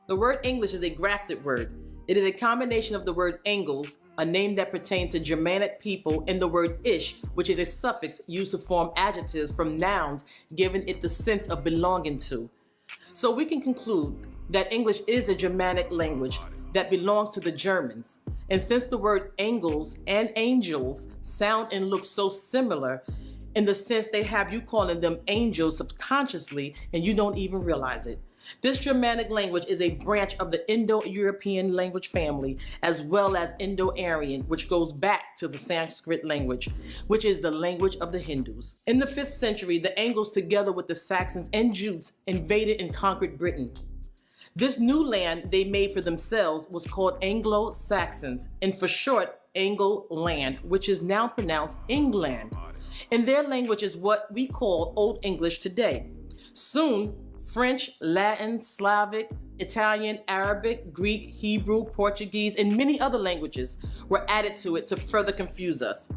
The word English is a grafted word. It is a combination of the word Engels, a name that pertains to Germanic people, and the word ish, which is a suffix used to form adjectives from nouns, giving it the sense of belonging to. So we can conclude that English is a Germanic language that belongs to the Germans. And since the word Engels and angels sound and look so similar, in the sense they have you calling them angels subconsciously and you don't even realize it. This Germanic language is a branch of the Indo-European language family, as well as Indo-Aryan, which goes back to the Sanskrit language, which is the language of the Hindus. In the 5th century, the Angles, together with the Saxons and Jutes, invaded and conquered Britain. This new land they made for themselves was called Anglo-Saxons, and for short, Angleland, which is now pronounced England. And their language is what we call Old English today. Soon, French, Latin, Slavic, Italian, Arabic, Greek, Hebrew, Portuguese, and many other languages were added to it to further confuse us.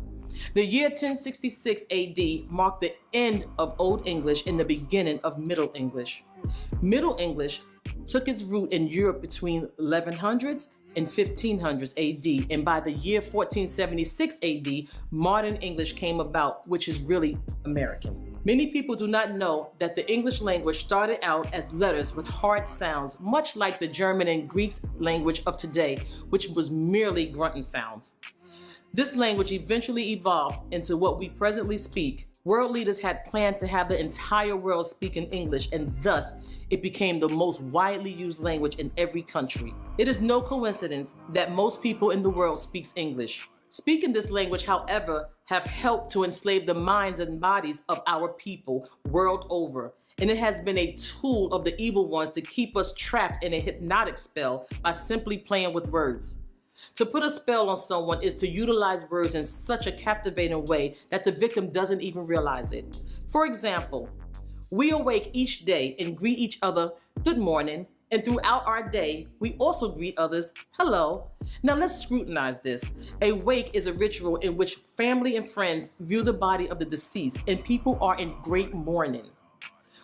The year 1066 AD marked the end of Old English and the beginning of Middle English. Middle English took its root in Europe between 1100s and 1500s AD, and by the year 1476 AD, modern English came about, which is really American. Many people do not know that the English language started out as letters with hard sounds, much like the German and Greek language of today, which was merely grunting sounds. This language eventually evolved into what we presently speak. World leaders had planned to have the entire world speak in English, and thus it became the most widely used language in every country. It is no coincidence that most people in the world speaks English. Speaking this language, however, have helped to enslave the minds and bodies of our people world over, and it has been a tool of the evil ones to keep us trapped in a hypnotic spell by simply playing with words. To put a spell on someone is to utilize words in such a captivating way that the victim doesn't even realize it. For example, we awake each day and greet each other, good morning, and throughout our day, we also greet others, hello. Now let's scrutinize this. A wake is a ritual in which family and friends view the body of the deceased and people are in great mourning.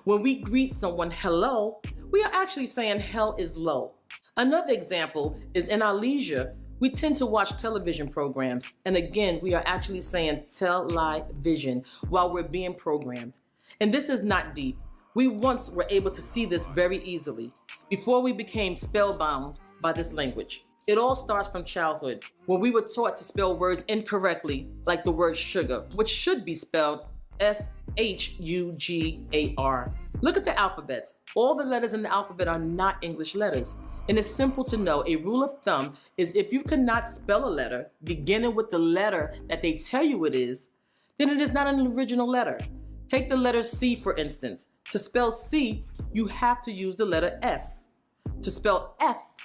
When we greet someone hello, we are actually saying hell is low. Another example is in our leisure, we tend to watch television programs, and again, we are actually saying tell-lie-vision while we're being programmed. And this is not deep. We once were able to see this very easily before we became spellbound by this language. It all starts from childhood, when we were taught to spell words incorrectly, like the word sugar, which should be spelled S-H-U-G-A-R. Look at the alphabets. All the letters in the alphabet are not English letters. And it's simple to know. A rule of thumb is if you cannot spell a letter beginning with the letter that they tell you it is, then it is not an original letter. Take the letter C, for instance. To spell C, you have to use the letter S. To spell F,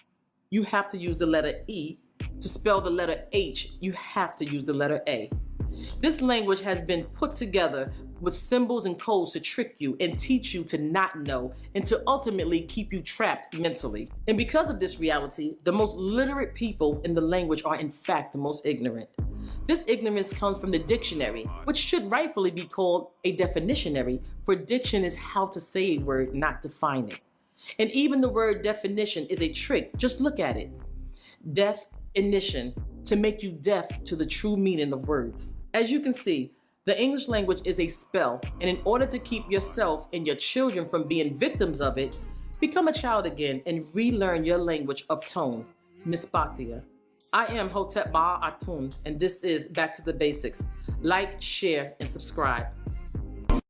you have to use the letter E. To spell the letter H, you have to use the letter A. This language has been put together with symbols and codes to trick you and teach you to not know and to ultimately keep you trapped mentally. And because of this reality, the most literate people in the language are in fact the most ignorant. This ignorance comes from the dictionary, which should rightfully be called a definitionary, for diction is how to say a word, not define it. And even the word definition is a trick. Just look at it. Definition, to make you deaf to the true meaning of words. As you can see, the English language is a spell, and in order to keep yourself and your children from being victims of it, become a child again and relearn your language of tone, Mispatia. I am Hotep Ba Atun, and this is Back to the Basics. Like, share, and subscribe.